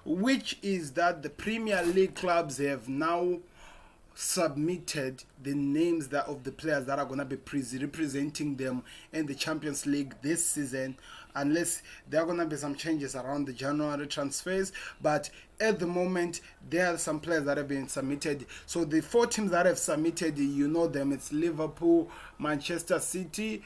which is that the Premier League clubs have now submitted the names that of the players that are going to be representing them in the Champions League this season, unless there are going to be some changes around the January transfers. But at the moment, there are some players that have been submitted. So the four teams that have submitted, you know them, it's Liverpool, Manchester City,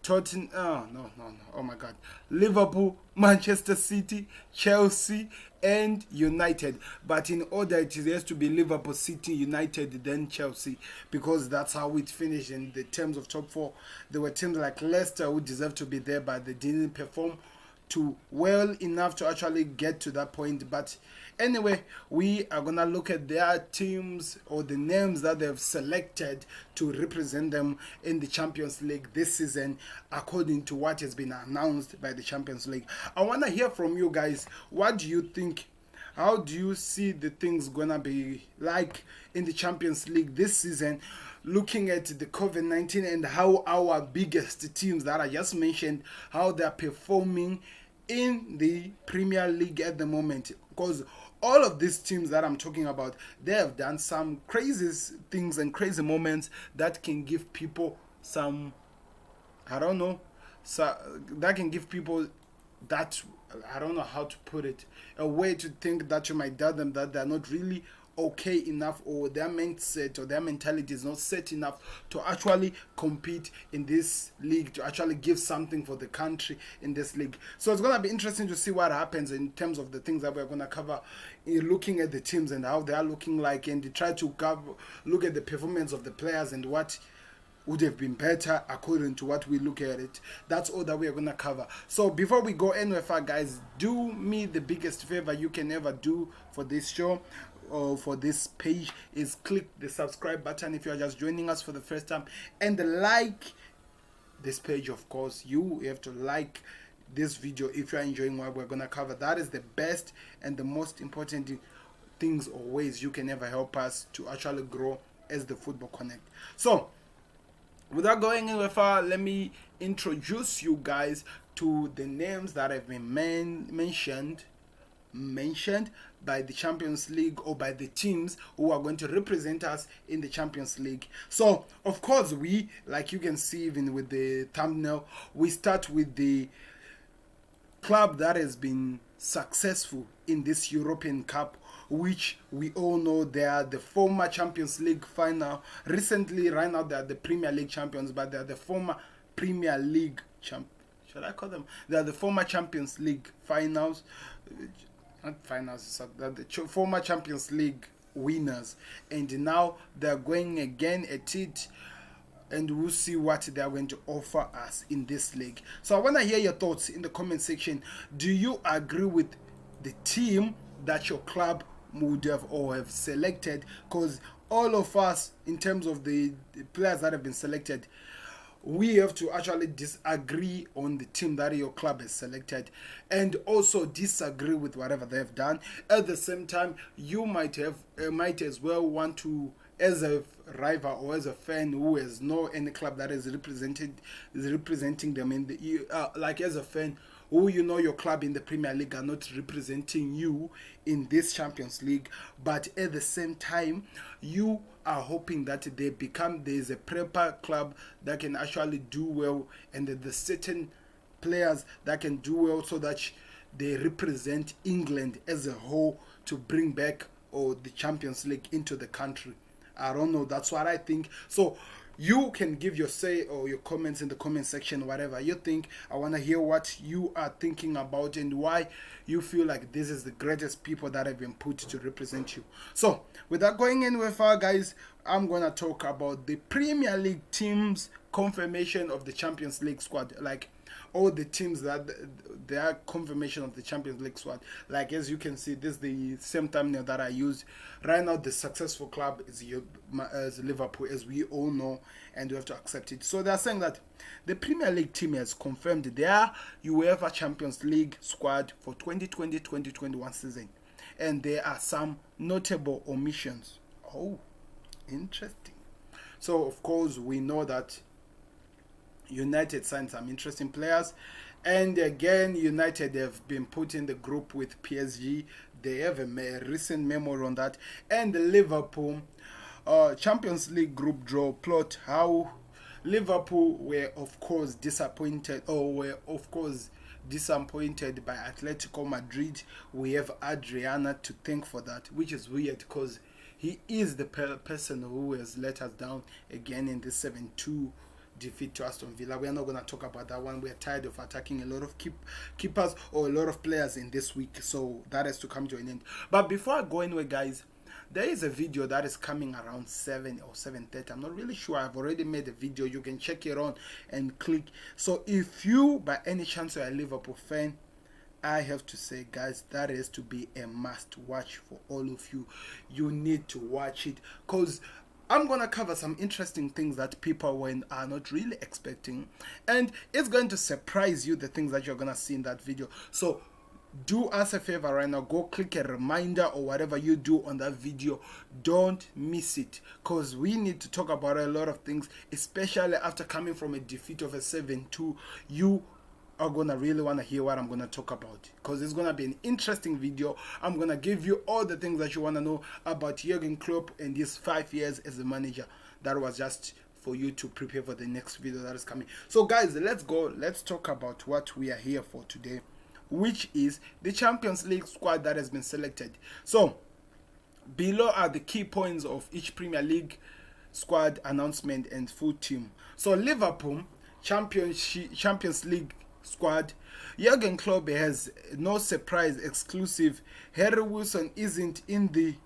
Tottenham, oh my God, Liverpool, Manchester City, Chelsea, and United. But in order, it has to be Liverpool, City, United, then Chelsea, because that's how it finished in the terms of top four. There were teams like Leicester who deserved to be there, but they didn't perform to well enough to actually get to that point. But anyway, we are gonna look at their teams or the names that they've selected to represent them in the Champions League this season, according to what has been announced by the Champions League. I want to hear from you guys. What do you think? How do you see the things gonna be like in the Champions League this season, looking at the COVID-19 and how our biggest teams that I just mentioned, how they're performing in the Premier League at the moment? Because all of these teams that I'm talking about, they have done some crazy things and crazy moments that can give people some, I don't know, so that can give people that, I don't know how to put it, a way to think that you might tell them that they're not really okay enough, or their mindset or their mentality is not set enough to actually compete in this league, to actually give something for the country in this league. So it's going to be interesting to see what happens in terms of the things that we're going to cover, looking at the teams and how they are looking like, and try to look at the performance of the players and what would have been better according to what we look at it. That's all that we are going to cover. So before we go anywhere far, guys, do me the biggest favor you can ever do for this show or for this page, is click the subscribe button if you are just joining us for the first time, and like this page. Of course, you have to like this video if you are enjoying what we're going to cover. That is the best and the most important things or ways you can ever help us to actually grow as the Football Connect. So without going any far, let me introduce you guys to the names that have been mentioned by the Champions League, or by the teams who are going to represent us in the Champions League. So of course, we, like you can see even with the thumbnail, we start with the club that has been successful in this European Cup, which we all know they are the former Champions League final. Recently, right now, they are the Premier League champions, but they are the former Premier League should I call them? They are the former Champions League finals, not finals, they're the former Champions League winners, and now they're going again at it, and we'll see what they are going to offer us in this league. So I want to hear your thoughts in the comment section. Do you agree with the team that your club would have or have selected? Because all of us, in terms of the players that have been selected, we have to actually disagree on the team that your club has selected, and also disagree with whatever they have done. At the same time, you might as well want to, as a rival or as a fan who has no any club that is representing them in the like as a fan who, you know, your club in the Premier League are not representing you in this Champions League, but at the same time you are hoping that there's a prepper club that can actually do well, and that the certain players that can do well, so that they represent England as a whole to bring back or the Champions League into the country. I don't know, that's what I think. So you can give your say or your comments in the comment section, whatever you think. I want to hear what you are thinking about and why you feel like this is the greatest people that have been put to represent you. So without going anywhere far, guys, I'm going to talk about the Premier League teams confirmation of the Champions League squad. Like all the teams that their confirmation of the Champions League squad. Like as you can see, this is the same thumbnail that I used. Right now, the successful club is Liverpool, as we all know, and we have to accept it. So they're saying that the Premier League team has confirmed their UEFA Champions League squad for 2020-2021 season, and there are some notable omissions. Oh, interesting. So of course we know that United signed some interesting players, And again, United have been put in the group with PSG. They have a recent memo on that. And Liverpool, Champions League group draw plot how Liverpool were of course disappointed, by Atletico Madrid. We have Adriana to thank for that, which is weird because he is the person who has let us down again in the 7-2 defeat to Aston Villa. We are not going to talk about that one. We are tired of attacking a lot of keepers or a lot of players in this week, so that has to come to an end. But before I go anywhere, guys, there is a video that is coming around 7 or 7:30. I'm not really sure. I've already made a video. You can check it on and click. So if you by any chance are a Liverpool fan, I have to say, guys, that is to be a must watch for all of you. You need to watch it because I'm going to cover some interesting things that people are not really expecting, and it's going to surprise you, the things that you're going to see in that video. So do us a favor right now, go click a reminder or whatever you do on that video. Don't miss it because we need to talk about a lot of things, especially after coming from a defeat of a 7-2. You are gonna really want to hear what I'm gonna talk about because it's gonna be an interesting video. I'm gonna give you all the things that you want to know about Jurgen Klopp and his 5 years as a manager. That was just for you to prepare for the next video that is coming. So guys, let's go. Let's talk about what we are here for today, which is the Champions League squad that has been selected. So below are the key points of each Premier League squad announcement and full team. So Liverpool Champions League squad. Jurgen Klopp has no surprise exclusive. Harry Wilson isn't in,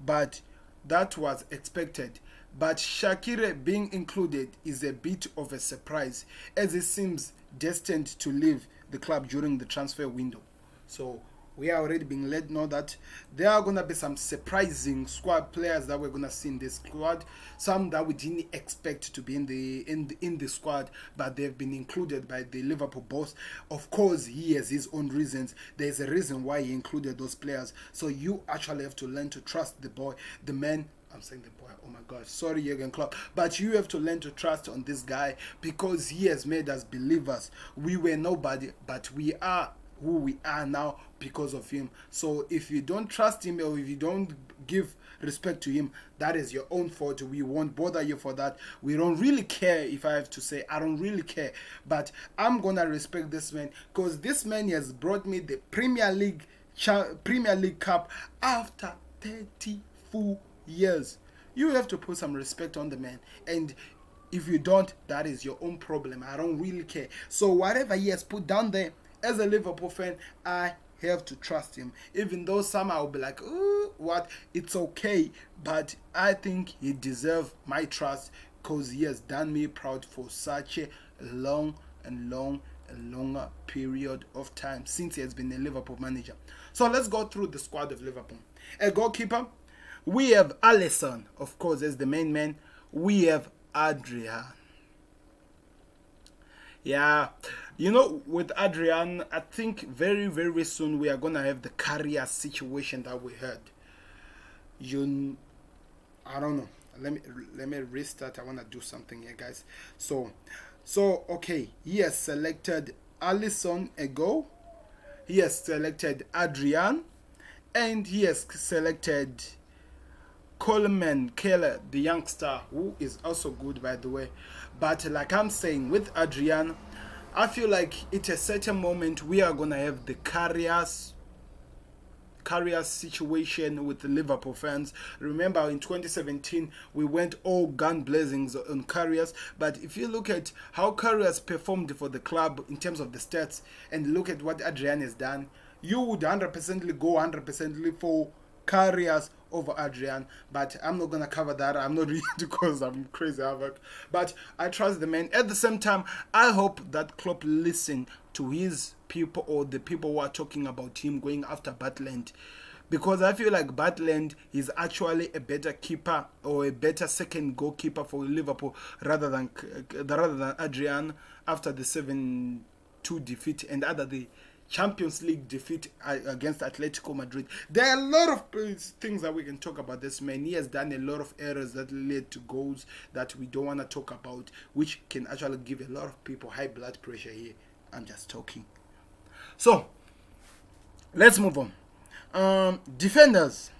but that was expected. But Shaqiri being included is a bit of a surprise, as he seems destined to leave the club during the transfer window. So we are already being let know that there are going to be some surprising squad players that we're going to see in this squad. Some that we didn't expect to be in the squad, but they've been included by the Liverpool boss. Of course, he has his own reasons. There's a reason why he included those players. So you actually have to learn to trust the boy, the man. I'm saying the boy, oh my God, sorry Jurgen Klopp, but you have to learn to trust on this guy because he has made us believers. We were nobody, but we are who we are now because of him. So if you don't trust him or if you don't give respect to him, that is your own fault. We won't bother you for that. We don't really care. If I have to say, I don't really care, but I'm gonna respect this man because this man has brought me the Premier League Cup after 34 years. You have to put some respect on the man, and if you don't, that is your own problem. I don't really care. So whatever he has put down there, as a Liverpool fan, I have to trust him. Even though some will be like, ooh, what? It's okay. But I think he deserves my trust because he has done me proud for such a longer period of time since he has been a Liverpool manager. So let's go through the squad of Liverpool. A goalkeeper, we have Alisson, of course, as the main man. We have Adrian. Yeah, you know, with Adrian, I think very, very soon we are going to have the career situation that we had. I don't know. Let me restart. I want to do something here, guys. So okay, he has selected Alisson ago. He has selected Adrian, and he has selected Coleman Keller, the youngster, who is also good, by the way. But like I'm saying, with Adrian, I feel like at a certain moment we are going to have the careers situation with the Liverpool fans. Remember in 2017 we went all gun blazings on Carriers, but if you look at how Carriers performed for the club in terms of the stats and look at what Adrian has done, you would 100% go 100% for Carriers over Adrian. But I'm not gonna cover that. I'm not really because I'm crazy havoc, but I trust the man. At the same time, I hope that Klopp listen to his people or the people who are talking about him going after Butland, because I feel like Butland is actually a better keeper or a better second goalkeeper for Liverpool rather than Adrian after the 7-2 defeat and other the Champions League defeat against Atletico Madrid. There are a lot of things that we can talk about this man. He has done a lot of errors that led to goals that we don't want to talk about, which can actually give a lot of people high blood pressure here. I'm just talking. So, let's move on. Defenders.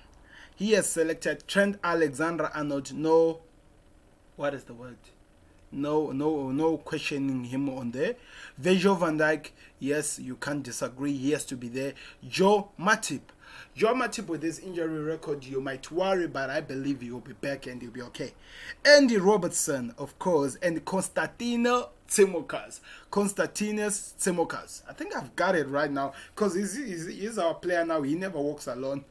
He has selected Trent Alexander-Arnold. No, what is the word? No questioning him on there. Virgil van Dijk, yes, you can't disagree. He has to be there. Joe Matip. Joe Matip, with his injury record, you might worry, but I believe he will be back and he'll be okay. Andy Robertson, of course, and Konstantinos Tsimikas. I think I've got it right now because he's our player now. He never walks alone.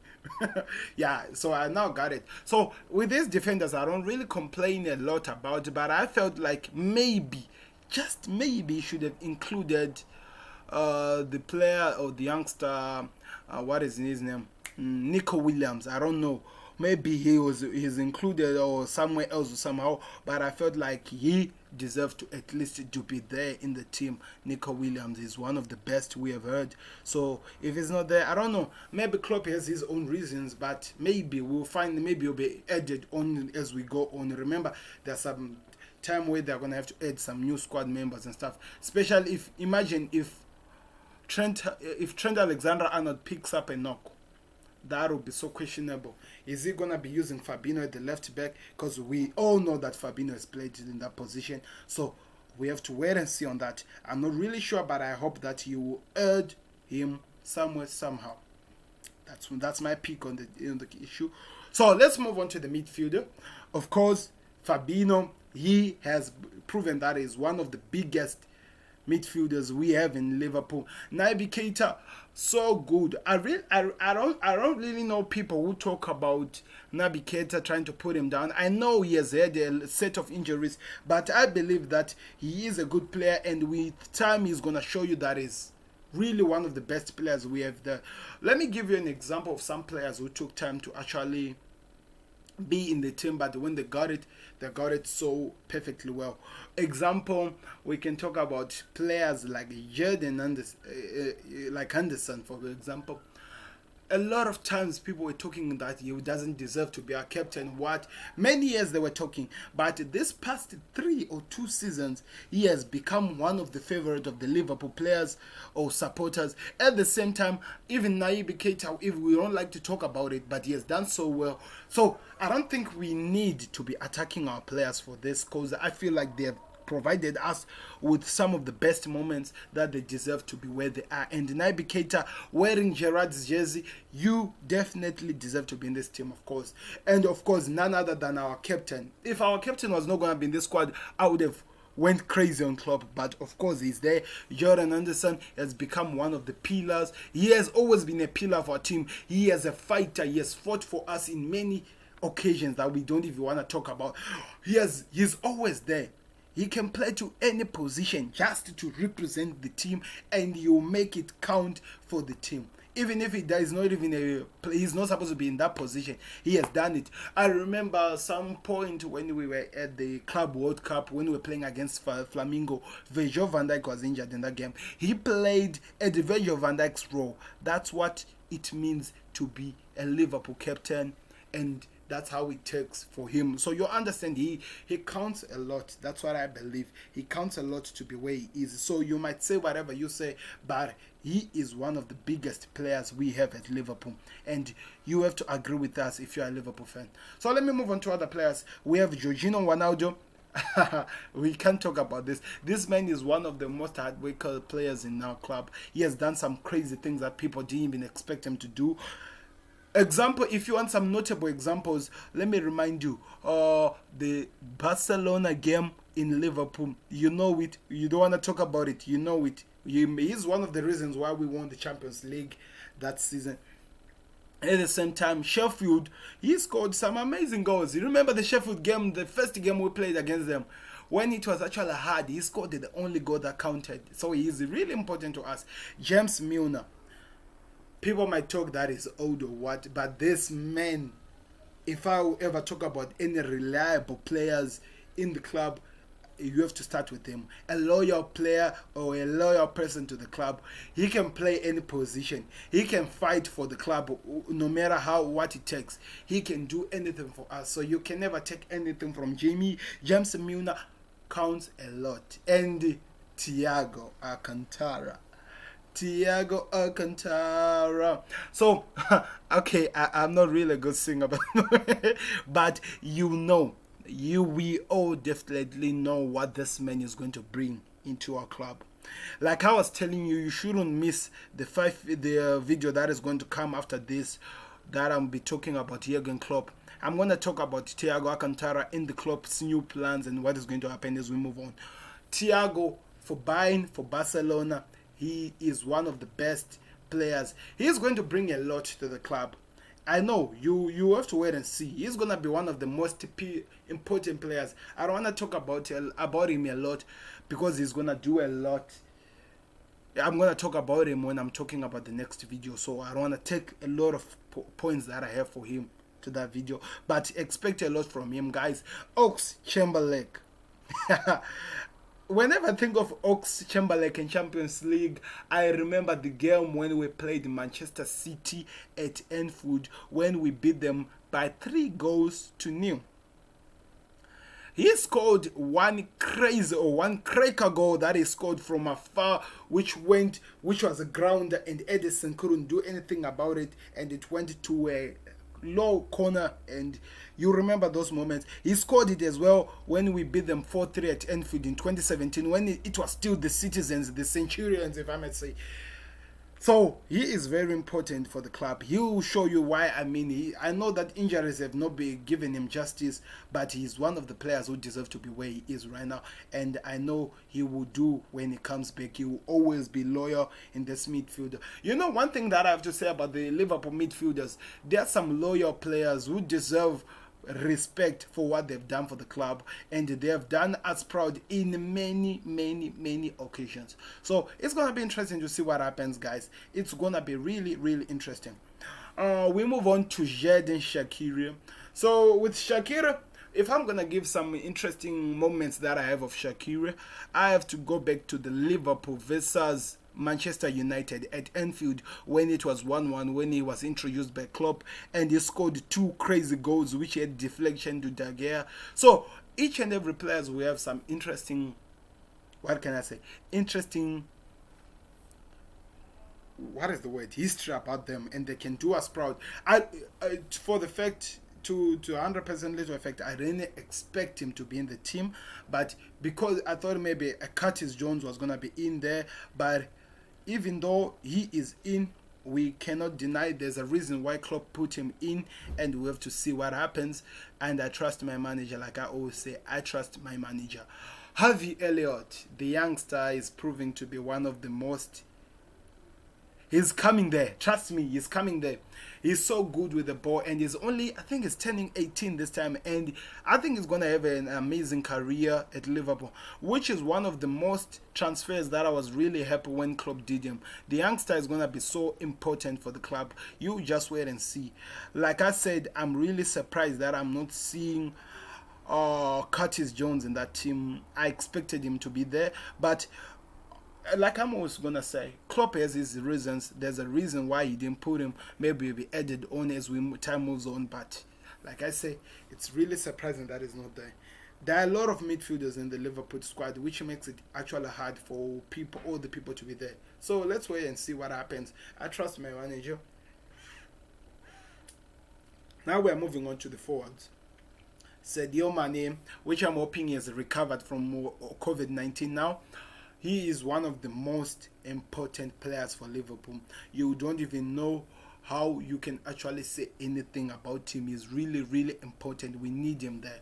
Yeah, so I now got it. So with these defenders, I don't really complain a lot about it, but I felt like maybe, just maybe, should have included the player or the youngster, what is his name? Nico Williams. I don't know. Maybe he's included or somewhere else or somehow, but I felt like he deserved to at least to be there in the team. Nico Williams is one of the best we have heard. So if he's not there, I don't know. Maybe Klopp has his own reasons, but maybe we'll find. Maybe he'll be added on as we go on. Remember, there's some time where they're gonna have to add some new squad members and stuff. Especially imagine if Trent Alexander-Arnold picks up a knock. That would be so questionable. Is he going to be using Fabinho at the left back? Because we all know that Fabinho has played in that position. So we have to wait and see on that. I'm not really sure, but I hope that you will add him somewhere, somehow. That's my pick on the issue. So let's move on to the midfielder. Of course, Fabinho, he has proven that he's one of the biggest midfielders we have in Liverpool. Naby Keita, so good. I don't really know people who talk about Naby Keita trying to put him down. I know he has had a set of injuries, but I believe that he is a good player, and with time he's gonna show you that he's really one of the best players we have there. Let me give you an example of some players who took time to actually be in the team, but when they got it so perfectly well. Example, we can talk about players like Jordan Henderson, for example. A lot of times people were talking that he doesn't deserve to be our captain. What many years they were talking, but this past 3 or 2 seasons, he has become one of the favorite of the Liverpool players or supporters. At the same time, even Naby Keita, if we don't like to talk about it, but he has done so well. So I don't think we need to be attacking our players for this, because I feel like they have provided us with some of the best moments that they deserve to be where they are. And Naby Keita wearing Gerrard's jersey, you definitely deserve to be in this team, of course. And of course, none other than our captain. If our captain was not going to be in this squad, I would have went crazy on Klopp, but of course he's there. Jordan Henderson has become one of the pillars. He has always been a pillar of our team. He is a fighter. He has fought for us in many occasions that we don't even want to talk about. He's always there. He can play to any position just to represent the team, and you make it count for the team. Even if he's not supposed to be in that position, he has done it. I remember some point when we were at the Club World Cup, when we were playing against Flamengo, Virgil van Dijk was injured in that game. He played at the Virgil van Dijk's role. That's what it means to be a Liverpool captain, and that's how it takes for him. So you understand, he counts a lot. That's what I believe. He counts a lot to be where he is. So you might say whatever you say, but he is one of the biggest players we have at Liverpool. And you have to agree with us if you're a Liverpool fan. So let me move on to other players. We have Jorginho Wijnaldum. We can't talk about this. This man is one of the most hard-working players in our club. He has done some crazy things that people didn't even expect him to do. Example, if you want some notable examples, let me remind you, the Barcelona game in Liverpool, you know it, you don't want to talk about it, you know it. He's one of the reasons why we won the Champions League that season. At the same time, Sheffield, he scored some amazing goals. You remember the Sheffield game, the first game we played against them? When it was actually hard, he scored the only goal that counted. So he is really important to us. James Milner. People might talk that is old or what, but this man, if I will ever talk about any reliable players in the club, you have to start with him. A loyal player or a loyal person to the club. He can play any position. He can fight for the club no matter what it takes. He can do anything for us. So you can never take anything from Jamie. James Milner counts a lot. And Thiago Alcantara. So, okay, I'm not really a good singer, but we all definitely know what this man is going to bring into our club. Like I was telling you, you shouldn't miss the video that is going to come after this, that I'll be talking about Jurgen Klopp. I'm going to talk about Thiago Alcantara in the Klopp's new plans and what is going to happen as we move on. Thiago, for buying for Barcelona, he is one of the best players. He's going to bring a lot to the club. I know you have to wait and see. He's going to be one of the most important players. I don't want to talk about him a lot because he's going to do a lot. I'm going to talk about him when I'm talking about the next video. So I don't want to take a lot of points that I have for him to that video. But expect a lot from him, guys. Oxlade-Chamberlain. Whenever I think of Oxlade-Chamberlain in Champions League, I remember the game when we played Manchester City at Anfield, when we beat them by 3-0. He scored one cracker goal that he scored from afar, which was a grounder, and Edison couldn't do anything about it, and it went to a low corner. And you remember those moments. He scored it as well when we beat them 4-3 at Anfield in 2017, when it was still the Citizens, the Centurions, if I might say. So he is very important for the club. He will show you why. I know that injuries have not been given him justice, but he's one of the players who deserve to be where he is right now. And I know he will do when he comes back. He will always be loyal in this midfield. You know, one thing that I have to say about the Liverpool midfielders, there are some loyal players who deserve respect for what they've done for the club, and they have done us proud in many occasions. So it's gonna be interesting to see what happens, guys. It's gonna be really interesting. We move on to Xherdan Shaqiri. So with Shaqiri, if I'm gonna give some interesting moments that I have of Shaqiri, I have to go back to the Liverpool versus Manchester United at Anfield, when it was 1-1, when he was introduced by Klopp, and he scored 2 crazy goals which had deflection to De Gea. So each and every players will have some interesting, history about them, and they can do us proud. For the fact, to 100% little effect, I didn't expect him to be in the team, but because I thought maybe a Curtis Jones was gonna be in there, but even though he is in, we cannot deny there's a reason why Klopp put him in, and we have to see what happens. And I trust my manager. Like I always say, I trust my manager. Harvey Elliott, the youngster, is proving to be one of the most. He's coming there. Trust me, he's coming there. He's so good with the ball, and I think he's turning 18 this time, and I think he's going to have an amazing career at Liverpool, which is one of the most transfers that I was really happy when Klopp did him. The youngster is going to be so important for the club. You just wait and see. Like I said, I'm really surprised that I'm not seeing Curtis Jones in that team. I expected him to be there, but like I'm always gonna say, Klopp has his reasons. There's a reason why he didn't put him. Maybe he'll be added on as time moves on. But like I say, it's really surprising that he's not there. There are a lot of midfielders in the Liverpool squad, which makes it actually hard for all the people to be there. So let's wait and see what happens. I trust my manager. Now we're moving on to the forwards. Sadio Mane, which I'm hoping has recovered from COVID-19 now. He is one of the most important players for Liverpool. You don't even know how you can actually say anything about him. He's really important. We need him there.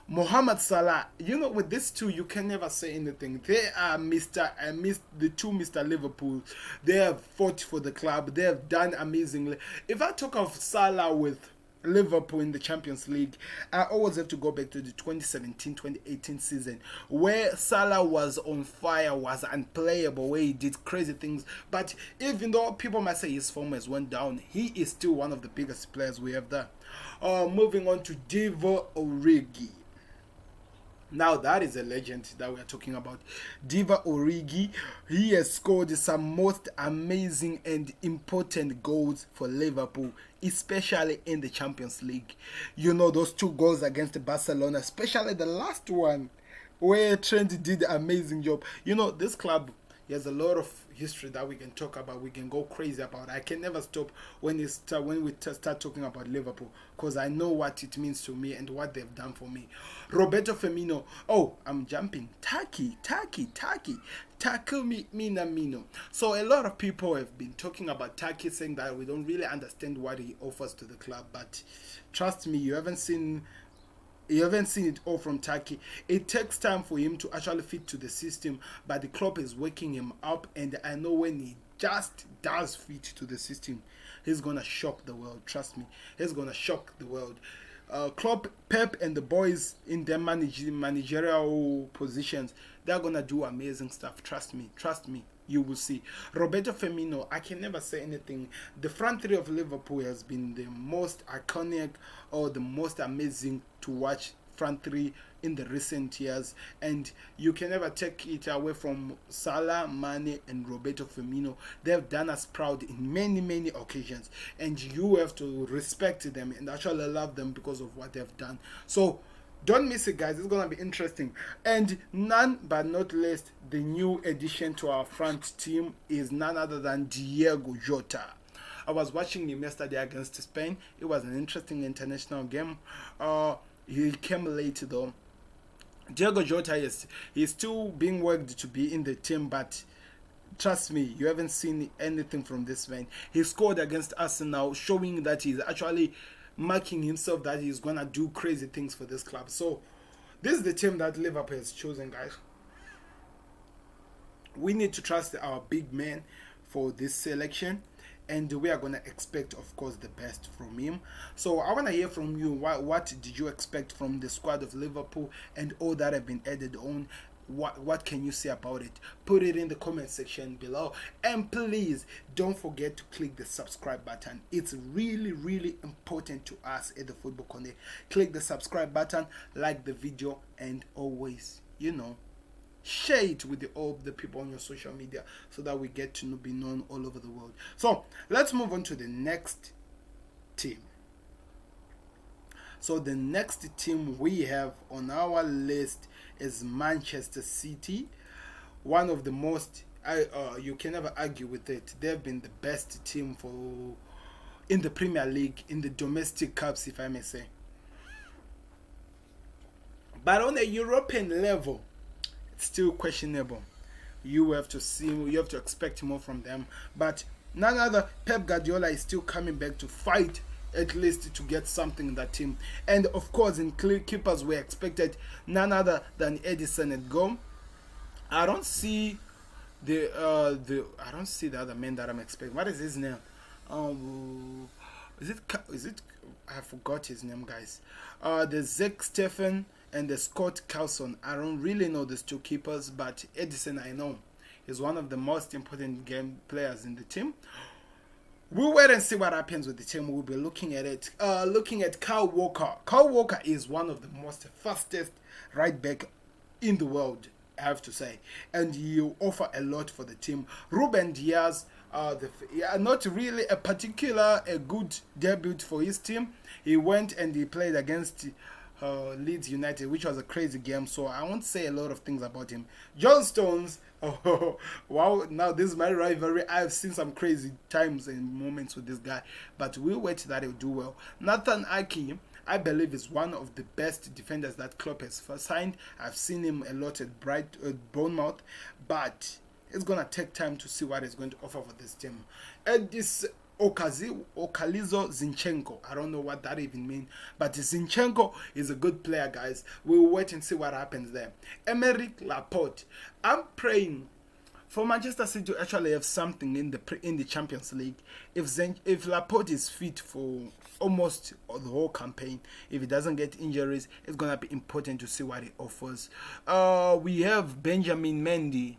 Mohamed Salah, with these two, you can never say anything. They are the two Mr. Liverpool. They have fought for the club. They have done amazingly. If I talk of Salah with Liverpool in the Champions League, I always have to go back to the 2017-2018 season, where Salah was on fire, was unplayable, where he did crazy things. But even though people might say his form has went down, he is still one of the biggest players we have there. Moving on to Divock Origi. Now that is a legend that we are talking about. Diva Origi, he has scored some most amazing and important goals for Liverpool, especially in the Champions League. You know, those 2 goals against Barcelona, especially the last one where Trent did an amazing job. You know, this club has a lot of history that we can talk about. We can go crazy about. I can never stop when we start talking about Liverpool, because I know what it means to me and what they've done for me. Roberto Firmino. Oh, I'm jumping. Taki. Tackle me, Minamino. So a lot of people have been talking about Taki, saying that we don't really understand what he offers to the club. But trust me, you haven't seen it all from Turkey. It takes time for him to actually fit to the system, but the club is waking him up, and I know when he just does fit to the system, he's gonna shock the world. Trust me, he's gonna shock the world. Klopp, Pep, and the boys in their managerial positions, they're gonna do amazing stuff. Trust me, you will see. Roberto Firmino, I can never say anything. The front three of Liverpool has been the most iconic or the most amazing to watch front three in the recent years, and you can never take it away from Salah, Mane, and Roberto Firmino. They've done us proud in many occasions, and you have to respect them and actually love them because of what they've done. So don't miss it, guys. It's gonna be interesting. And none but not least, the new addition to our front team is none other than Diego Jota. I was watching him yesterday against Spain. It was an interesting international game. He came late though. Diego Jota is he's still being worked to be in the team, but trust me, you haven't seen anything from this man. He scored against Arsenal, showing that he's actually marking himself that he's gonna do crazy things for this club. So this is the team that Liverpool has chosen, guys. We need to trust our big man for this selection, and we are gonna expect, of course, the best from him. So I wanna hear from you. What did you expect from the squad of Liverpool and all that have been added on? What can you say about it? Put it in the comment section below, and please don't forget to click the subscribe button. It's really important to us at the Football Connect. Click the subscribe button, like the video, and always, share it with all the people on your social media so that we get to be known all over the world. So let's move on to the next team. So the next team we have on our list is Manchester City. One of the most, you can never argue with it. They've been the best team in the Premier League, in the domestic cups, if I may say. But on a European level, it's still questionable. You have to expect more from them. But none other, Pep Guardiola is still coming back to fight at least to get something in that team. And of course, in clear keepers, we expected none other than Edison and Gom. I don't see the other man that I'm expecting. What is his name? Is it I forgot his name, guys. The Zach Stephen and the Scott Carlson. I don't really know these two keepers, but Edison I know. He's one of the most important game players in the team. We'll wait and see what happens with the team. We'll be looking at it. Looking at Kyle Walker. Kyle Walker is one of the most fastest right back in the world, I have to say. And you offer a lot for the team. Ruben Diaz, not really a good debut for his team. He went and he played against Leeds United, which was a crazy game, so I won't say a lot of things about him. John Stones, oh wow, now this is my rivalry. I've seen some crazy times and moments with this guy, but we'll wait that he'll do well. Nathan Ake, I believe, is one of the best defenders that Klopp has signed. I've seen him a lot at Bournemouth, but it's gonna take time to see what he's going to offer for this team. And this Okalizo Zinchenko, I don't know what that even means, but Zinchenko is a good player, guys. We'll wait and see what happens there. Emerick Laporte, I'm praying for Manchester City to actually have something in the Champions League. If Laporte is fit for almost the whole campaign, if he doesn't get injuries, it's gonna be important to see what he offers. We have Benjamin Mendy.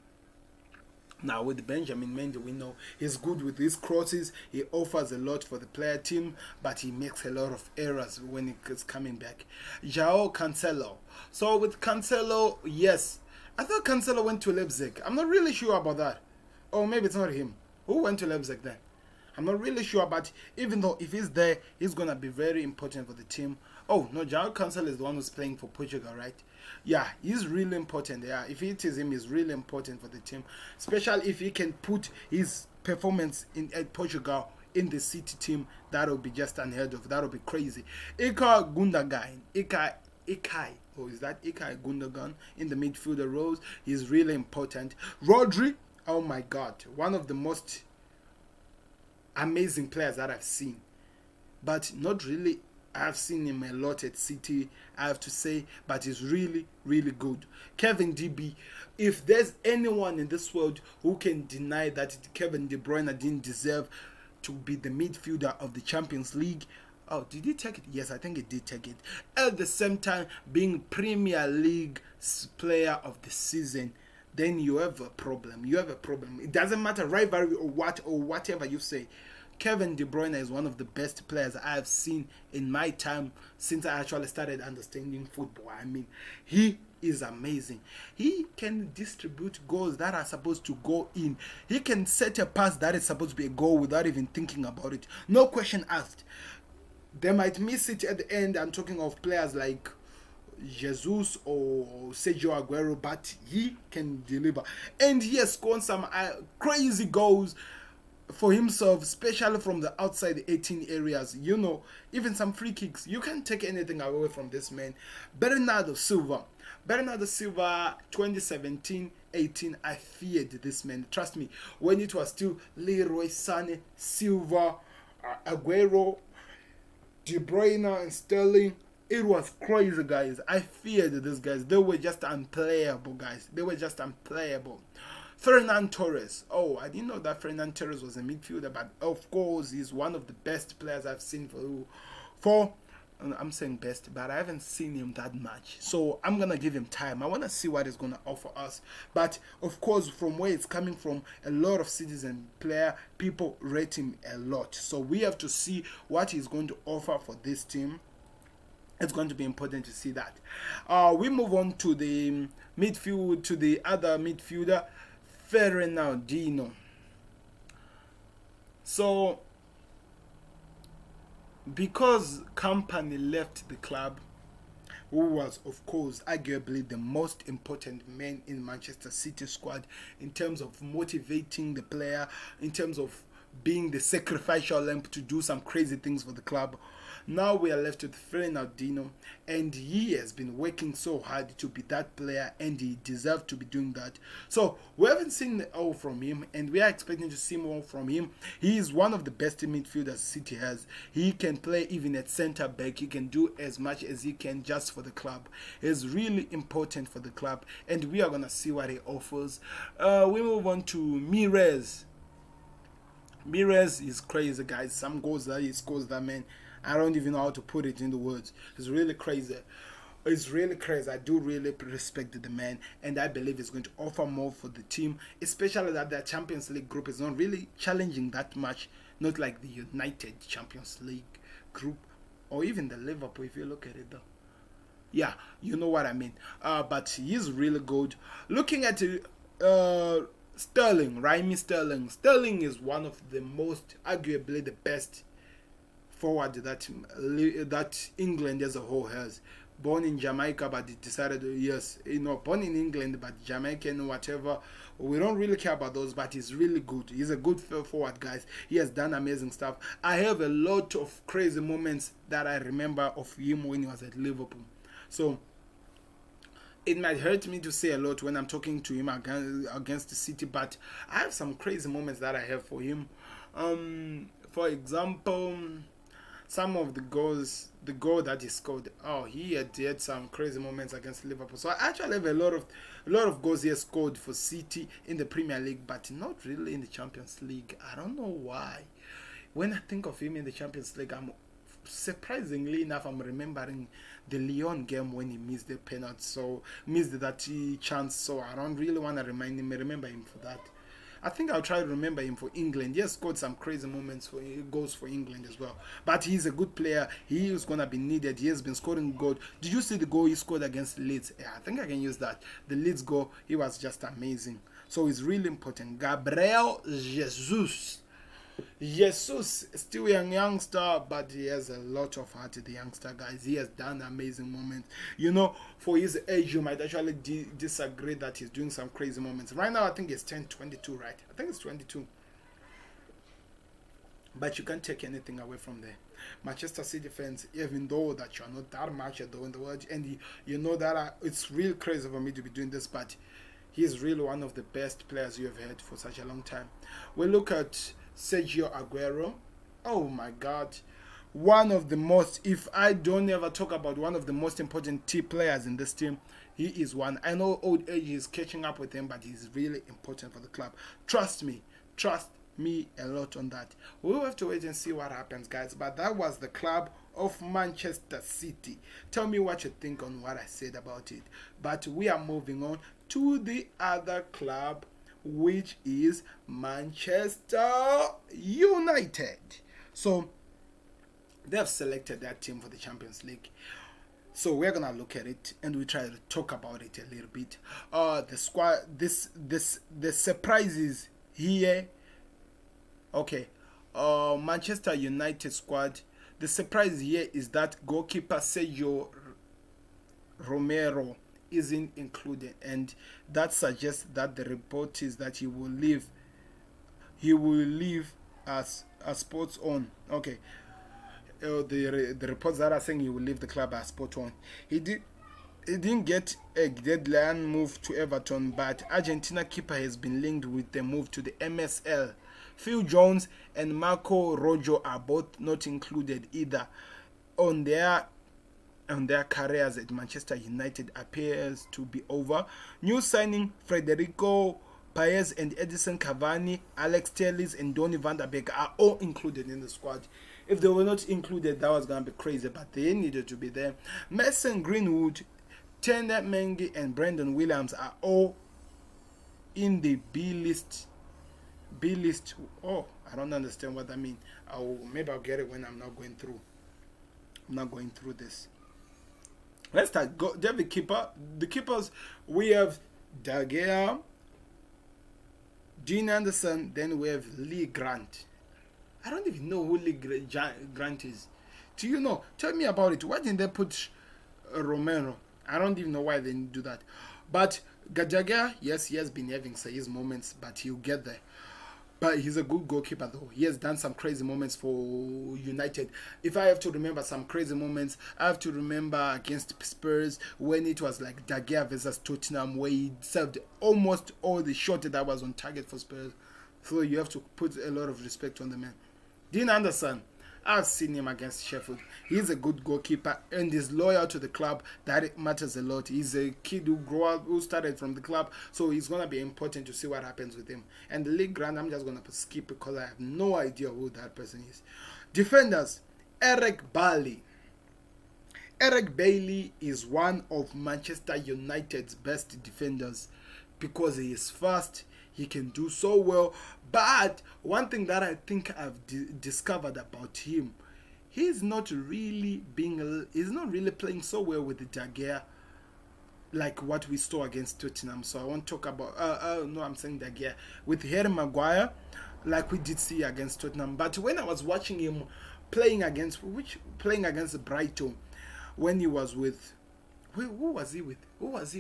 Now with Benjamin Mendy, we know he's good with his crosses. He offers a lot for the player team, but he makes a lot of errors when it's coming back. João Cancelo. So with Cancelo, yes, I thought Cancelo went to Leipzig. I'm not really sure about that. Or maybe it's not him. Who went to Leipzig then? I'm not really sure, but even though if he's there, he's gonna be very important for the team. Oh no, João Cancelo is the one who's playing for Portugal, right? Yeah, he's really important. Yeah, if it is him, he's really important for the team, especially if he can put his performance in at Portugal in the City team. That'll be just unheard of. That'll be crazy. Ilkay Gundogan, Ilkay. Oh, is that Ilkay Gundogan in the midfielder roles? He's really important. Rodri, oh my God, one of the most amazing players that I've seen, but not really. I've seen him a lot at City, I have to say, but he's really, really good. Kevin DB, if there's anyone in this world who can deny that Kevin De Bruyne didn't deserve to be the midfielder of the Champions League. Oh, did he take it? Yes, I think he did take it. At the same time, being Premier League player of the season, then you have a problem. You have a problem. It doesn't matter rivalry or whatever you say. Kevin De Bruyne is one of the best players I have seen in my time since I actually started understanding football. I mean, he is amazing. He can distribute goals that are supposed to go in. He can set a pass that is supposed to be a goal without even thinking about it. No question asked. They might miss it at the end. I'm talking of players like Jesus or Sergio Aguero, but he can deliver. And he has scored some crazy goals for himself, especially from the outside the 18 areas. You know, even some free kicks. You can't take anything away from this man. Bernardo Silva, 2017-18, I feared this man. Trust me, when it was still Leroy Sané, Silva, Aguero, De Bruyne and Sterling, it was crazy, guys. I feared these guys. They were just unplayable, guys. They were just unplayable. Ferran Torres. Oh, I didn't know that Ferran Torres was a midfielder, but of course he's one of the best players I've seen for I'm saying best, but I haven't seen him that much. So I'm going to give him time. I want to see what he's going to offer us. But of course, from where it's coming from, a lot of citizen player, people rate him a lot. So we have to see what he's going to offer for this team. It's going to be important to see that. We move on to the midfield, to the other midfielder, Fernandinho. So, because Company left the club, who was, of course, arguably the most important man in Manchester City squad in terms of motivating the player, in terms of being the sacrificial lamb to do some crazy things for the club. Now we are left with Fernandinho, and he has been working so hard to be that player, and he deserves to be doing that. So we haven't seen all from him, and we are expecting to see more from him. He is one of the best midfielders City has. He can play even at centre back. He can do as much as he can just for the club. He's really important for the club, and we are gonna see what he offers. We move on to Mires. Mires is crazy, guys. Some goals that he scores, that man, I don't even know how to put it into words. It's really crazy. It's really crazy. I do really respect the man, and I believe he's going to offer more for the team, especially that the Champions League group is not really challenging that much, not like the United Champions League group, or even the Liverpool, if you look at it though. Yeah, you know what I mean. But he's really good. Looking at Sterling, Raheem Sterling. Sterling is one of the most, arguably the best forward that England as a whole has. Born in Jamaica, but he decided, yes, born in England, but Jamaican, whatever. We don't really care about those, but he's really good. He's a good forward, guys. He has done amazing stuff. I have a lot of crazy moments that I remember of him when he was at Liverpool. So it might hurt me to say a lot when I'm talking to him against the City, but I have some crazy moments that I have for him. For example, some of the goals, the goal that he scored, he had some crazy moments against Liverpool. So I actually have a lot of goals he has scored for City in the Premier League, but not really in the Champions League. I don't know why. When I think of him in the Champions League, surprisingly enough, I'm remembering the Lyon game when he missed the penalty, so missed that chance. So I don't really want to remember him for that. I think I'll try to remember him for England. He has scored some crazy moments for goals for England as well. But he's a good player. He is gonna be needed. He has been scoring goals. Did you see the goal he scored against Leeds? Yeah, I think I can use that. The Leeds goal, he was just amazing. So it's really important. Gabriel Jesus. Jesus, still a youngster, but he has a lot of heart, the youngster, guys. He has done amazing moments. You know, for his age, you might actually disagree that he's doing some crazy moments. Right now, I think it's 22, right? I think it's 22. But you can't take anything away from there. Manchester City fans, even though that you're not that much though in the world, and you know that it's real crazy for me to be doing this, but he's really one of the best players you have had for such a long time. We look at Sergio Aguero. Oh my God. One of the most, if I don't ever talk about one of the most important key players in this team, he is one. I know old age is catching up with him, but he's really important for the club. Trust me a lot on that. We'll have to wait and see what happens, guys. But that was the club of Manchester City. Tell me what you think on what I said about it. But we are moving on to the other club, which is Manchester United. So they have selected that team for the Champions League. So we're gonna look at it and we try to talk about it a little bit. The squad, the surprises here. Okay, Manchester United squad. The surprise here is that goalkeeper Sergio Romero isn't included, and that suggests that the report is that he will leave. He will leave as sports on. Okay, the reports that are saying he will leave the club as sport on. He didn't get a deadline move to Everton, but Argentina keeper has been linked with the move to the MSL. Phil Jones and Marco Rojo are both not included either. On their careers at Manchester United appears to be over. New signing Federico Paez and Edison Cavani, Alex Telles and Donny van der Beek are all included in the squad. If they were not included, that was going to be crazy, but they needed to be there. Mason Greenwood, Tanner Mengi and Brandon Williams are all in the B list. Oh, I don't understand what that means. Maybe I'll get it when I'm not going through. This. Let's start. The keeper. The keepers, we have De Gea, Dean Anderson, then we have Lee Grant. I don't even know who Lee Grant is. Do you know? Tell me about it. Why didn't they put Romero? I don't even know why they didn't do that. But De Gea, yes, he has been having his moments, but he'll get there. But he's a good goalkeeper, though. He has done some crazy moments for United. If I have to remember some crazy moments, I have to remember against Spurs when it was like De Gea versus Tottenham, where he served almost all the shot that was on target for Spurs. So you have to put a lot of respect on the man. Dean Anderson, I've seen him against Sheffield. He's a good goalkeeper and is loyal to the club. That matters a lot. He's a kid who started from the club, so it's going to be important to see what happens with him. And the Lee Grant, I'm just going to skip because I have no idea who that person is. Defenders, Eric Bailly. Eric Bailly is one of Manchester United's best defenders because he is fast. He can do so well. But one thing that I think I've discovered about him, he's not really playing so well with the De Gea like what we saw against Tottenham. So I won't talk about I'm saying De Gea with Harry Maguire, like we did see against Tottenham. But when I was watching him playing against Brighton, when he was with who was he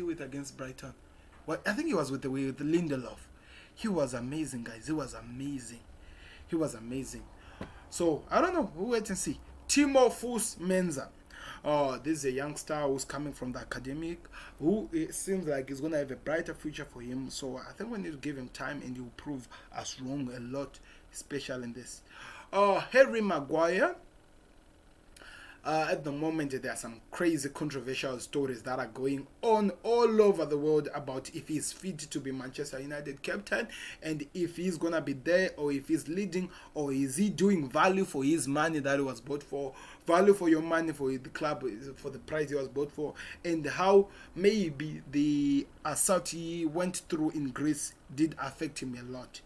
with against Brighton? Well, I think he was with Lindelof. He was amazing, guys. He was amazing. So, I don't know. We'll wait and see. Timo Fuss-Mensah. This is a youngster who's coming from the academic, who it seems like is going to have a brighter future for him. So, I think we need to give him time, and he will prove us wrong a lot, especially in this. Harry Maguire. At the moment, there are some crazy controversial stories that are going on all over the world about if he's fit to be Manchester United captain and if he's going to be there or if he's leading or is he doing value for his money that he was bought for, value for your money for the club for the price he was bought for, and how maybe the assault he went through in Greece did affect him a lot.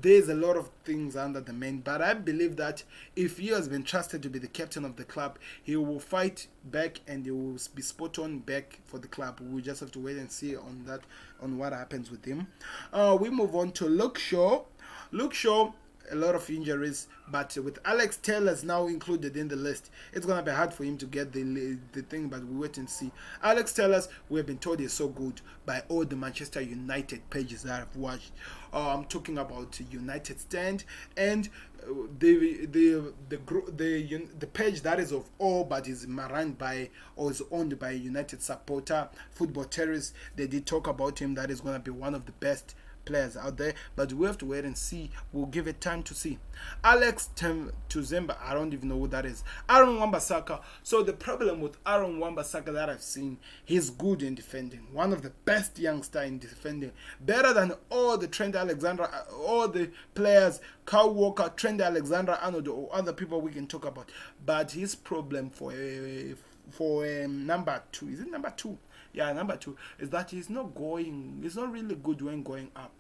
There's a lot of things under the man, but I believe that if he has been trusted to be the captain of the club, he will fight back and he will be spot on back for the club. We just have to wait and see on that, on what happens with him. We move on to Luke Shaw. Luke Shaw, a lot of injuries, but with Alex Tellers now included in the list, it's gonna be hard for him to get the thing, but we wait and see. Alex Tellers, we have been told is so good by all the Manchester United pages that I've watched. I'm talking about United Stand and the page that is of all but is run by or is owned by a United supporter, Football Terrorist. They did talk about him, that is gonna be one of the best players out there, but we have to wait and see. We'll give it time to see. Alex Tuzemba, I don't even know who that is. Aaron Wan-Bissaka. So the problem with Aaron Wan-Bissaka that I've seen, he's good in defending, one of the best youngster in defending, better than all the Trent Alexander, all the players, Kyle Walker, Trent Alexander-Arnold, or other people we can talk about. But his problem for number 2, is it number 2? Yeah, number 2 is that he's not really good when going up.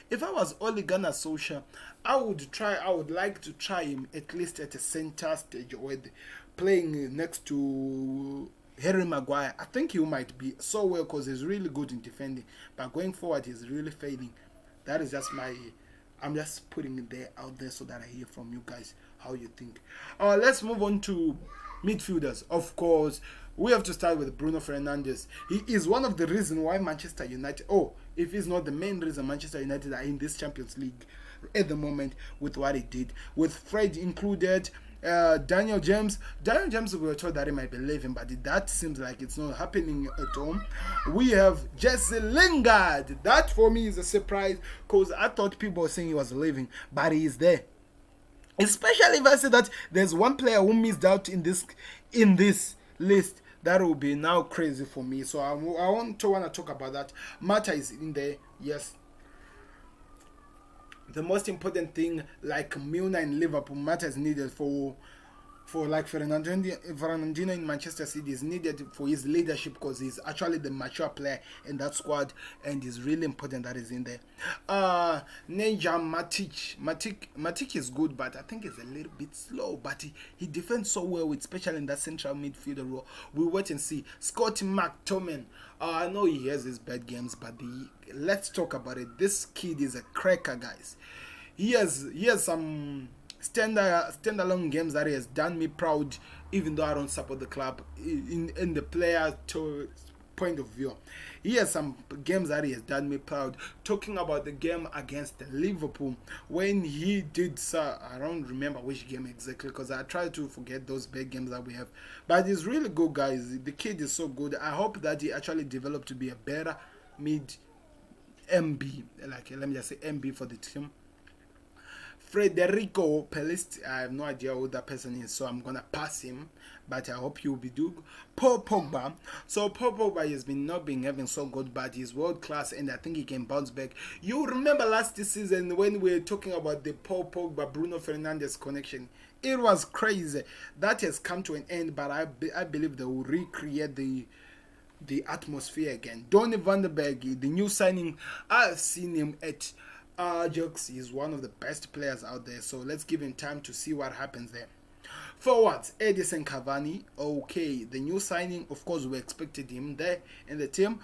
If I was Ole Gunnar Solskjaer, I would like to try him at least at a center stage or playing next to Harry Maguire. I think he might be so well because he's really good in defending, but going forward he's really failing. That is just I'm just putting it there out there so that I hear from you guys how you think. Let's move on to midfielders. Of course, we have to start with Bruno Fernandes. He is one of the reasons why Manchester United, if he's not the main reason Manchester United are in this Champions League at the moment with what he did. With Fred included, Daniel James. Daniel James, we were told that he might be leaving, but that seems like it's not happening at home. We have Jesse Lingard. That for me is a surprise because I thought people were saying he was leaving, but he is there. Especially if I say that there's one player who missed out in this list. That will be now crazy for me. So I want to talk about that. Mata is in there, yes. The most important thing, like Milner in Liverpool, Mata is needed for like Fernandinho in Manchester City is needed for his leadership because he's actually the mature player in that squad and it's really important that he's in there. Matic is good, but I think he's a little bit slow, but he defends so well, especially in that central midfielder role. We'll wait and see. Scott McTominay, I know he has his bad games, but let's talk about it. This kid is a cracker, guys. He has some standalone games that he has done me proud, even though I don't support the club in the player point of view. He has some games that he has done me proud. Talking about the game against Liverpool, when he did, I don't remember which game exactly because I try to forget those big games that we have. But he's really good, guys. The kid is so good. I hope that he actually developed to be a better mid MB, like let me just say MB for the team. Federico Pelist, I have no idea who that person is, so I'm gonna pass him, but I hope he will be good. Paul Pogba. So Paul Pogba has been not been having so good, but he's world class and I think he can bounce back. You remember last season when we were talking about the Paul Pogba Bruno Fernandes connection? It was crazy. That has come to an end, but I believe they will recreate the atmosphere again. Donny van der Berg, the new signing, I've seen him at Ajax. Is one of the best players out there, so let's give him time to see what happens there. Forwards, Edison Cavani, okay, the new signing, of course we expected him there in the team.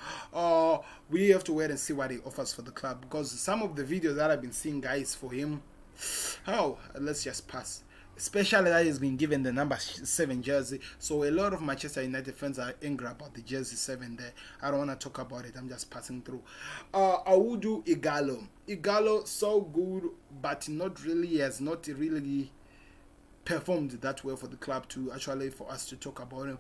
We have to wait and see what he offers for the club, because some of the videos that I've been seeing, guys, for him, let's just pass. Especially that he's been given the number 7 jersey, so a lot of Manchester United fans are angry about the jersey 7 there. I don't want to talk about it, I'm just passing through. Audu Igalo, so good, but he has not really performed that well for the club to actually for us to talk about him.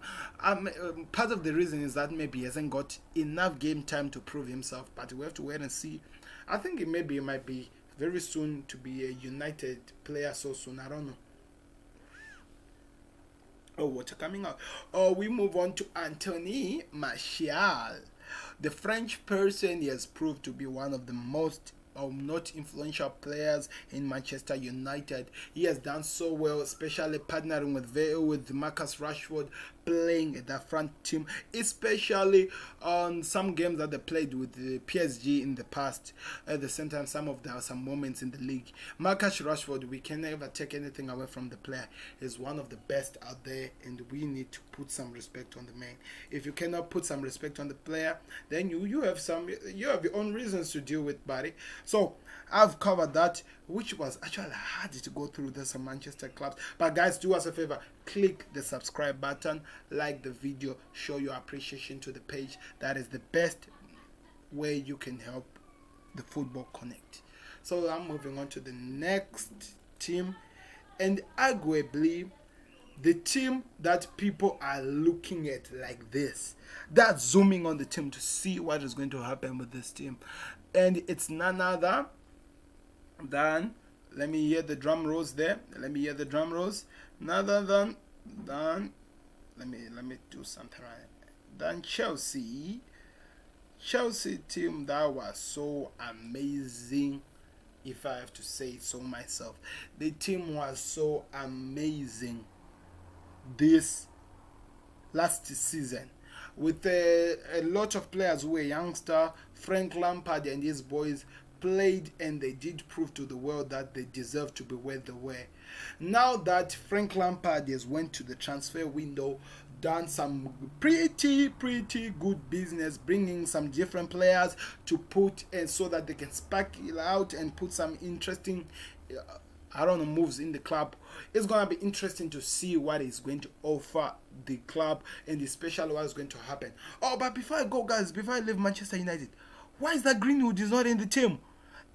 Part of the reason is that maybe he hasn't got enough game time to prove himself, but we have to wait and see. I think it might be very soon to be a United player so soon, I don't know. What's coming out? We move on to Anthony Martial. The French person, he has proved to be one of the most not influential players in Manchester United. He has done so well, especially partnering with Marcus Rashford, playing at the front team, especially on some games that they played with the PSG in the past. At the same time, there are some moments in the league. Marcus Rashford, we can never take anything away from the player. He's one of the best out there, and we need to put some respect on the man. If you cannot put some respect on the player, then you have your own reasons to deal with, buddy. So I've covered that, which was actually hard to go through. There's some Manchester clubs, but guys, do us a favor, click the subscribe button, like the video, show your appreciation to the page. That is the best way you can help the football connect. So I'm moving on to the next team, and arguably the team that people are looking at like this, that's zooming on the team to see what is going to happen with this team. And it's none other than, let me hear the drum rolls there. Let me hear the drum rolls. None other than let me do something right. Than Chelsea team that was so amazing. If I have to say it so myself, the team was so amazing this last season, with a lot of players who were youngster. Frank Lampard and his boys played, and they did prove to the world that they deserve to be where they were. Now that Frank Lampard has went to the transfer window, done some pretty good business, bringing some different players to put, and so that they can spark it out and put some interesting moves in the club. It's gonna be interesting to see what he's going to offer the club, and especially what is going to happen. Oh, but before I go, guys, before I leave Manchester United, why is that Greenwood is not in the team?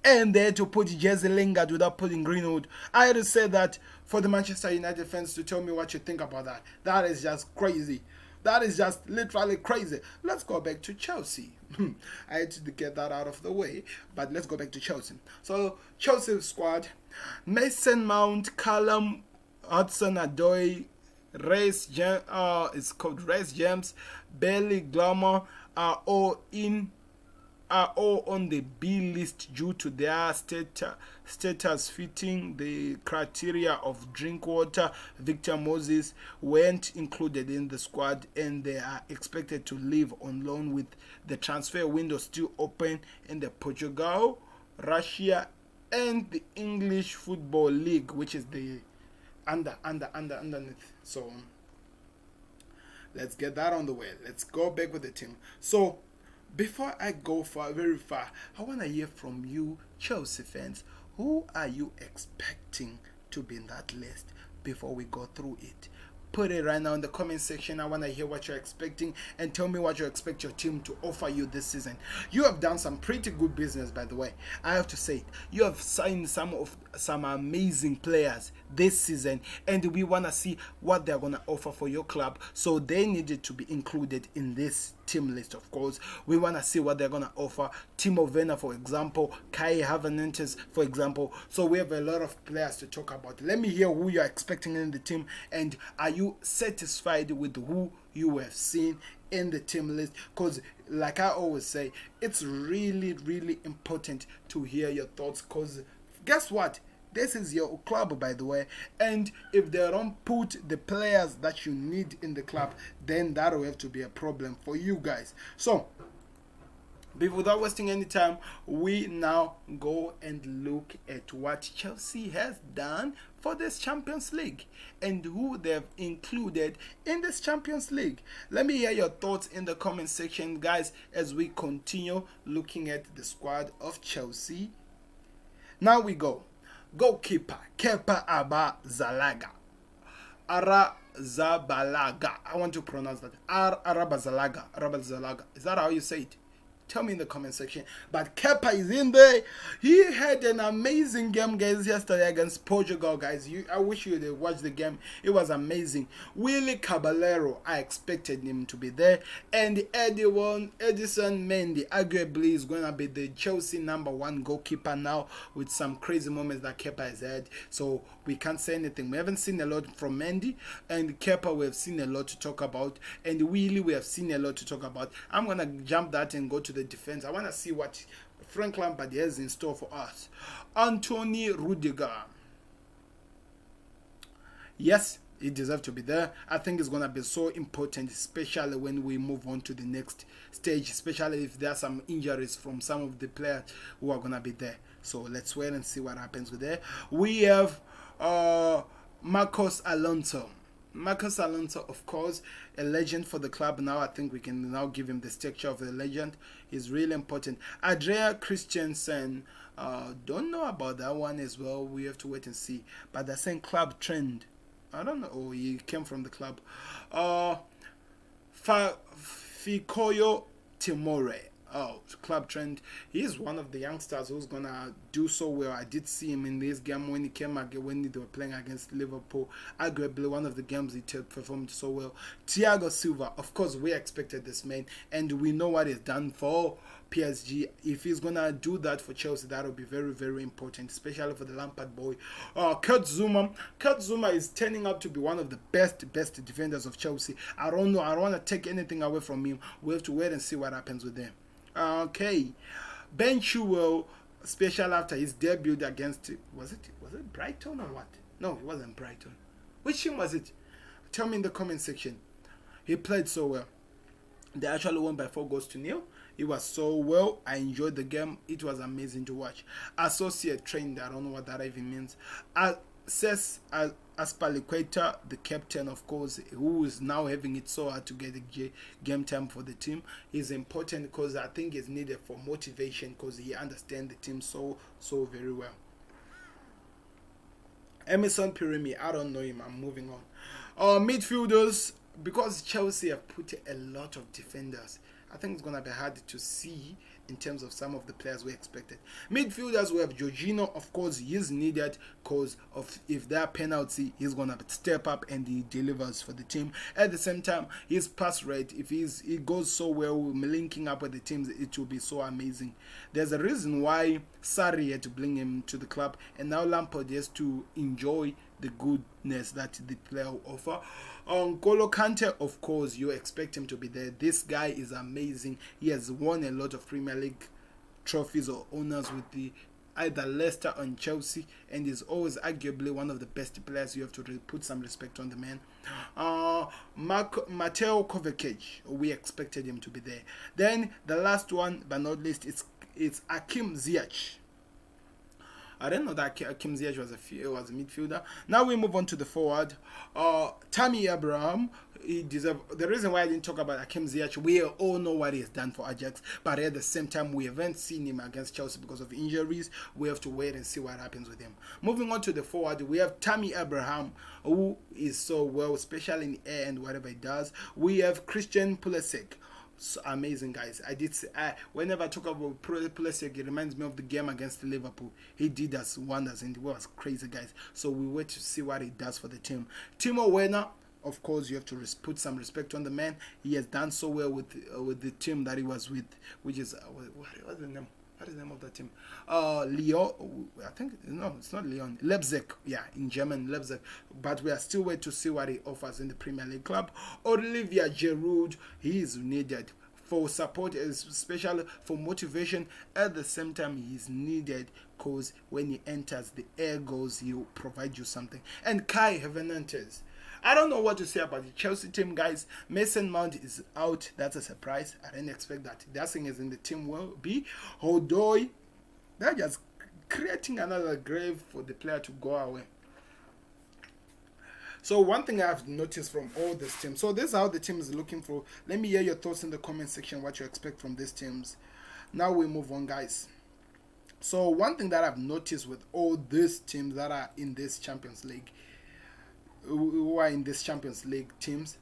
And they had to put Jesse Lingard without putting Greenwood. I had to say that for the Manchester United fans to tell me what you think about that. That is just crazy. That is just literally crazy. Let's go back to Chelsea. I had to get that out of the way, but let's go back to Chelsea. So Chelsea squad: Mason Mount, Callum Hudson-Odoi, it's called Reece James, Bailey Glamour are all on the B list due to their status fitting the criteria of drink water. Victor Moses weren't included in the squad, and they are expected to leave on loan with the transfer window still open in the Portugal, Russia, and the English Football League, which is the underneath. So let's get that on the way. Let's go back with the team. So before I go very far, I want to hear from you, Chelsea fans. Who are you expecting to be in that list before we go through it? Put it right now in the comment section. I want to hear what you're expecting, and tell me what you expect your team to offer you this season. You have done some pretty good business, by the way. I have to say it. You have signed some amazing players this season, and we want to see what they're going to offer for your club. So they needed to be included in this team list, of course. We want to see what they're going to offer. Timo Werner, for example, Kai Havertz, for example. So we have a lot of players to talk about. Let me hear who you're expecting in the team, and are you satisfied with who you have seen in the team list? Because like I always say, it's really important to hear your thoughts, because guess what? This is your club, by the way, and if they don't put the players that you need in the club, then that will have to be a problem for you guys. So without wasting any time, we now go and look at what Chelsea has done for this Champions League and who they've included in this Champions League. Let me hear your thoughts in the comment section, guys, as we continue looking at the squad of Chelsea. Now we go. Goalkeeper Kepa Arrizabalaga. I want to pronounce that. Arrizabalaga. Is that how you say it? Tell me in the comment section. But Kepa is in there. He had an amazing game, guys, yesterday against Portugal, guys. I wish you would watch the game. It was amazing. Willy Caballero, I expected him to be there. And Edison Mendy, arguably, is going to be the Chelsea #1 goalkeeper now, with some crazy moments that Kepa has had. So we can't say anything. We haven't seen a lot from Mendy, and Kepa we have seen a lot to talk about, and Willy we have seen a lot to talk about. I'm going to jump that and go to the defense. I want to see what Frank Lampard has in store for us. Anthony Rudiger. Yes, he deserves to be there. I think it's going to be so important, especially when we move on to the next stage, especially if there are some injuries from some of the players who are going to be there. So let's wait and see what happens with there. We have Marcos Alonso. Marcos Alonso, of course, a legend for the club now. I think we can now give him the stature of a legend. He's really important. Andrea Christensen, don't know about that one as well. We have to wait and see. But they're saying club trend. I don't know. Oh, he came from the club. Fikoyo Timore. Oh, club trend. He's one of the youngsters who's gonna do so well. I did see him in this game when he came again, when they were playing against Liverpool. Arguably one of the games he performed so well. Thiago Silva, of course, we expected this man, and we know what he's done for PSG. If he's gonna do that for Chelsea, that'll be very, very important, especially for the Lampard boy. Kurt Zuma. Kurt Zuma is turning out to be one of the best defenders of Chelsea. I don't know. I don't want to take anything away from him. We have to wait and see what happens with them. Okay, Ben Chilwell, special after his debut against, was it Brighton or what? No, it wasn't Brighton. Which team was it? Tell me in the comment section. He played so well. They actually won by 4-0. It was so well. I enjoyed the game. It was amazing to watch. Associate trained. I don't know what that even means. Says Aspalicueta, the captain, of course, who is now having it so hard to get a game time for the team, is important because I think it's needed for motivation because he understands the team so very well. Emerson Pirimi, I don't know him. I'm moving on. Midfielders, because Chelsea have put a lot of defenders, I think it's going to be hard to see in terms of some of the players we expected. Midfielders, we have Jorginho, of course, he is needed because of if there are penalty, he's going to step up and he delivers for the team. At the same time, his pass rate, if he goes so well, linking up with the teams, it will be so amazing. There's a reason why Sarri had to bring him to the club, and now Lampard has to enjoy the goodness that the player will offer. N'Golo Kante, of course, you expect him to be there. This guy is amazing. He has won a lot of Premier League trophies or honors with the either Leicester or Chelsea, and is always arguably one of the best players. You have to put some respect on the man. Mateo Kovacic, we expected him to be there. Then the last one, but not least, it's Hakim Ziyech. I didn't know that Hakim Ziyech was a midfielder. Now we move on to the forward. Tammy Abraham. The reason why I didn't talk about Hakim Ziyech, we all know what he has done for Ajax, but at the same time, we haven't seen him against Chelsea because of injuries. We have to wait and see what happens with him. Moving on to the forward, we have Tammy Abraham, who is so well, especially in the air and whatever he does. We have Christian Pulisic. So amazing, guys. I did say, whenever I talk about Pulisic, it reminds me of the game against Liverpool. He did us wonders and it was crazy, guys. So we wait to see what he does for the team. Timo Werner, of course, you have to put some respect on the man. He has done so well with the team that he was with, which is what's the name? What is the name of that team? Lyon. I think no, it's not Lyon. Leipzig. Yeah, in German, Leipzig. But we are still waiting to see what he offers in the Premier League club. Olivier Giroud, he is needed for support, especially for motivation. At the same time, he is needed because when he enters, the air goes, he'll provide you something. And Kai Havertz. I don't know what to say about the Chelsea team, guys. Mason Mount is out. That's a surprise. I didn't expect that. That thing is in the team will be. Hodoi, they're just creating another grave for the player to go away. So one thing I've noticed from all these teams. So this is how the team is looking for. Let me hear your thoughts in the comment section, what you expect from these teams. Now we move on, guys. So one thing that I've noticed with all these teams that are in this Champions League, who are in this Champions League teams,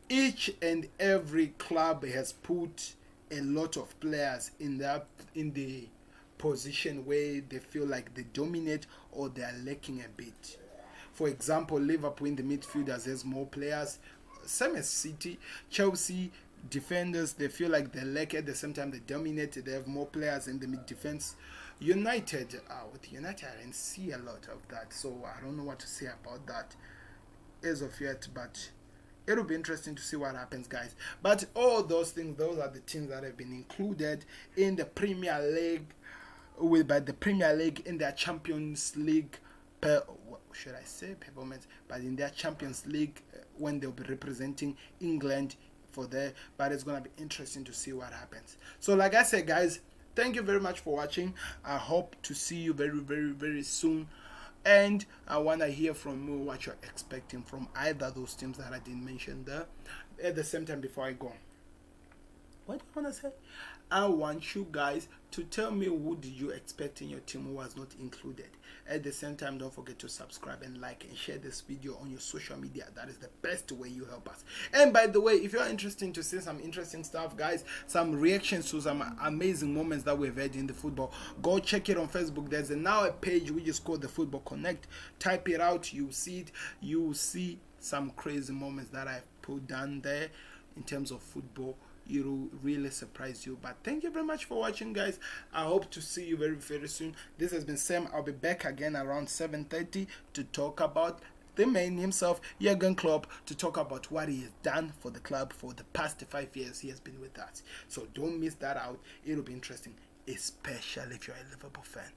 each and every club has put a lot of players in the position where they feel like they dominate or they are lacking a bit. For example, Liverpool in the midfielders has more players. Same as City. Chelsea defenders, they feel like they lack, at the same time they dominate. They have more players in the mid defense. United, with United I didn't see a lot of that, so I don't know what to say about that as of yet, but it'll be interesting to see what happens, guys. But all those things, those are the teams that have been included in the Premier League, by the Premier League in their Champions League, what should I say, performance, but in their Champions League, when they'll be representing England for there. But it's gonna be interesting to see what happens. So like I said, guys, thank you very much for watching. I hope to see you very, very, very soon. And I want to hear from you what you're expecting from either those teams that I didn't mention there. At the same time, before I go, what do you want to say? I want you guys to tell me who did you expect in your team who was not included. At the same time, don't forget to subscribe and like and share this video on your social media. That is the best way you help us. And by the way, if you're interested to see some interesting stuff, guys, some reactions to some amazing moments that we've had in the football, go check it on Facebook. There's now a page which is called the Football Connect. Type it out, you see it. You will see some crazy moments that I've put down there in terms of football. It'll really surprise you. But thank you very much for watching, guys. I hope to see you very, very soon. This has been Sam. I'll be back again around 7:30 to talk about the man himself, Jurgen Klopp, to talk about what he has done for the club for the past 5 years he has been with us. So don't miss that out. It'll be interesting, especially if you're a Liverpool fan.